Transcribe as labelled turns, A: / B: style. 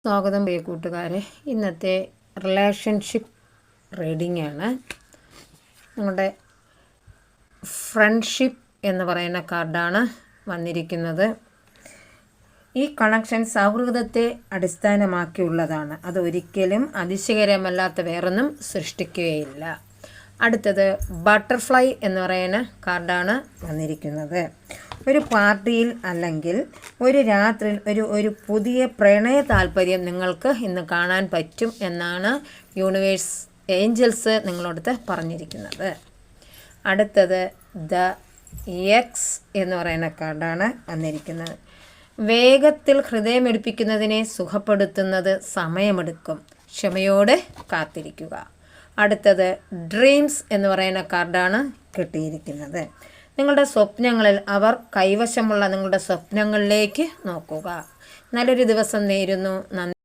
A: സ്വാഗതം പ്രിയ കൂട്ടുകാരെ. ഇന്നത്തെ റിലേഷൻഷിപ്പ് റീഡിംഗ് ആണ്. നമ്മുടെ ഫ്രണ്ട്ഷിപ്പ് എന്ന് പറയുന്ന കാർഡാണ് വന്നിരിക്കുന്നത്. ഈ കണക്ഷൻ സൗഹൃദത്തെ അടിസ്ഥാനമാക്കിയുള്ളതാണ്. അത് ഒരിക്കലും അതിശയകരമല്ലാത്ത വേറൊന്നും സൃഷ്ടിക്കുകയില്ല. അടുത്തത് ബട്ടർഫ്ലൈ എന്ന് പറയുന്ന കാർഡാണ് വന്നിരിക്കുന്നത്. ഒരു പാർട്ടിയിൽ അല്ലെങ്കിൽ ഒരു രാത്രിയിൽ ഒരു പുതിയ പ്രണയ താല്പര്യം നിങ്ങൾക്ക് ഇന്ന് കാണാൻ പറ്റും എന്നാണ് യൂണിവേഴ്സ് ഏഞ്ചൽസ് നിങ്ങളോടത്ത് പറഞ്ഞിരിക്കുന്നത്. അടുത്തത് ദ എക്സ് എന്ന് പറയുന്ന കാർഡാണ് വന്നിരിക്കുന്നത്. വേഗത്തിൽ ഹൃദയമെടുപ്പിക്കുന്നതിനെ സുഖപ്പെടുത്തുന്നത് സമയമെടുക്കും, ക്ഷമയോടെ കാത്തിരിക്കുക. അടുത്തത് ഡ്രീംസ് എന്ന് പറയുന്ന കാർഡാണ് കിട്ടിയിരിക്കുന്നത്. നിങ്ങളുടെ സ്വപ്നങ്ങളിൽ അവർ കൈവശമുള്ള നിങ്ങളുടെ സ്വപ്നങ്ങളിലേക്ക് നോക്കുക. നല്ലൊരു ദിവസം നേരുന്നു. നന്ദി.